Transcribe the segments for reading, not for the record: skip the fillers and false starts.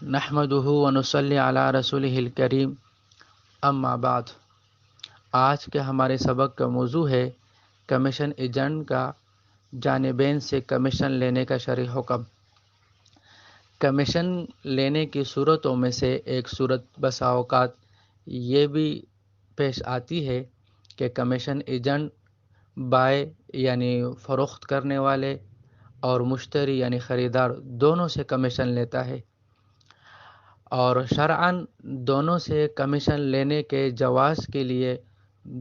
نحمدہ ونصلی علی رسولہ الکریم، اما بعد۔ آج کے ہمارے سبق کا موضوع ہے کمیشن ایجنٹ کا جانبین سے کمیشن لینے کا شرعی حکم۔ کمیشن لینے کی صورتوں میں سے ایک صورت بسا اوقات یہ بھی پیش آتی ہے کہ کمیشن ایجنٹ بائع یعنی فروخت کرنے والے اور مشتری یعنی خریدار دونوں سے کمیشن لیتا ہے، اور شرعاً دونوں سے کمیشن لینے کے جواز کے لیے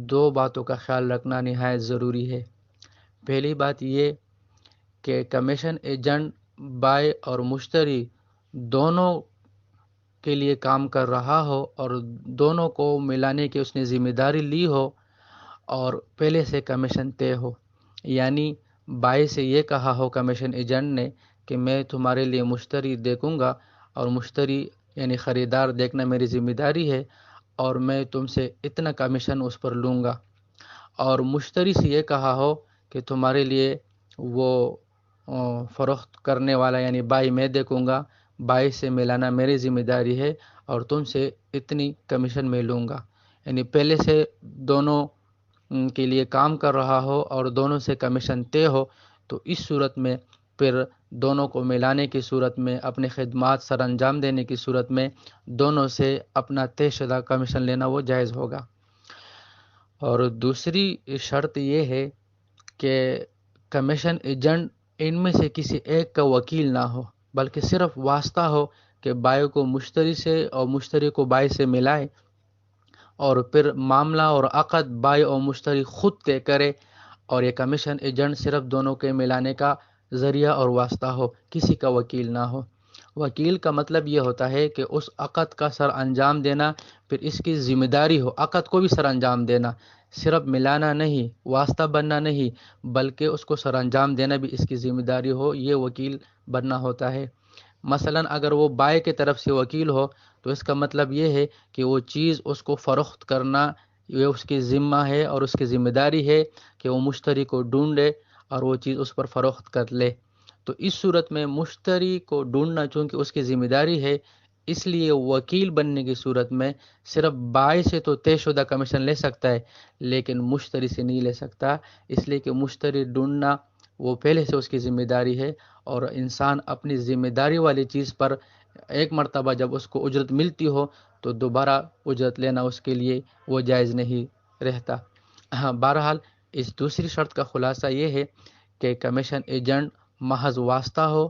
دو باتوں کا خیال رکھنا نہایت ضروری ہے۔ پہلی بات یہ کہ کمیشن ایجنٹ بائع اور مشتری دونوں کے لیے کام کر رہا ہو اور دونوں کو ملانے کی اس نے ذمہ داری لی ہو اور پہلے سے کمیشن طے ہو، یعنی بائع سے یہ کہا ہو کمیشن ایجنٹ نے کہ میں تمہارے لیے مشتری دیکھوں گا اور مشتری یعنی خریدار دیکھنا میری ذمہ داری ہے، اور میں تم سے اتنا کمیشن اس پر لوں گا، اور مشتری سے یہ کہا ہو کہ تمہارے لیے وہ فروخت کرنے والا یعنی بائع میں دیکھوں گا، بائع سے ملانا میری ذمہ داری ہے اور تم سے اتنی کمیشن میں لوں گا، یعنی پہلے سے دونوں کے لیے کام کر رہا ہو اور دونوں سے کمیشن طے ہو، تو اس صورت میں پھر دونوں کو ملانے کی صورت میں، اپنے خدمات سر انجام دینے کی صورت میں دونوں سے اپنا طے شدہ کمیشن لینا وہ جائز ہوگا۔ اور دوسری شرط یہ ہے کہ کمیشن ایجنٹ ان میں سے کسی ایک کا وکیل نہ ہو، بلکہ صرف واسطہ ہو کہ بائع کو مشتری سے اور مشتری کو بائع سے ملائے، اور پھر معاملہ اور عقد بائع اور مشتری خود طے کرے، اور یہ کمیشن ایجنٹ صرف دونوں کے ملانے کا ذریعہ اور واسطہ ہو، کسی کا وکیل نہ ہو۔ وکیل کا مطلب یہ ہوتا ہے کہ اس عقد کا سر انجام دینا پھر اس کی ذمہ داری ہو، عقد کو بھی سر انجام دینا، صرف ملانا نہیں، واسطہ بننا نہیں، بلکہ اس کو سر انجام دینا بھی اس کی ذمہ داری ہو، یہ وکیل بننا ہوتا ہے۔ مثلا اگر وہ بائع کی طرف سے وکیل ہو تو اس کا مطلب یہ ہے کہ وہ چیز اس کو فروخت کرنا یہ اس کی ذمہ ہے اور اس کی ذمہ داری ہے کہ وہ مشتری کو ڈھونڈے اور وہ چیز اس پر فروخت کر لے۔ تو اس صورت میں مشتری کو ڈھونڈنا چونکہ اس کی ذمہ داری ہے، اس لیے وکیل بننے کی صورت میں صرف بائع سے تو طے شدہ کمیشن لے سکتا ہے لیکن مشتری سے نہیں لے سکتا، اس لیے کہ مشتری ڈھونڈنا وہ پہلے سے اس کی ذمہ داری ہے، اور انسان اپنی ذمہ داری والی چیز پر ایک مرتبہ جب اس کو اجرت ملتی ہو تو دوبارہ اجرت لینا اس کے لیے وہ جائز نہیں رہتا۔ بہرحال اس دوسری شرط کا خلاصہ یہ ہے کہ کمیشن ایجنٹ محض واسطہ ہو،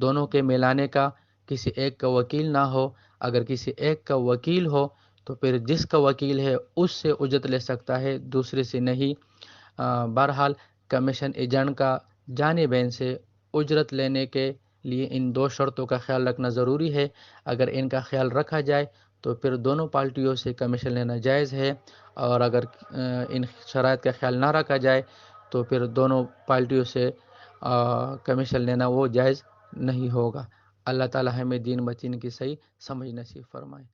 دونوں کے ملانے کا، کسی ایک کا وکیل نہ ہو۔ اگر کسی ایک کا وکیل ہو تو پھر جس کا وکیل ہے اس سے اجرت لے سکتا ہے، دوسرے سے نہیں۔ بہرحال کمیشن ایجنٹ کا جانبین سے اجرت لینے کے لیے ان دو شرطوں کا خیال رکھنا ضروری ہے۔ اگر ان کا خیال رکھا جائے تو پھر دونوں پارٹیوں سے کمیشن لینا جائز ہے، اور اگر ان شرائط کا خیال نہ رکھا جائے تو پھر دونوں پارٹیوں سے کمیشن لینا وہ جائز نہیں ہوگا۔ اللہ تعالی ہمیں دین متین کی صحیح سمجھ نصیب فرمائے۔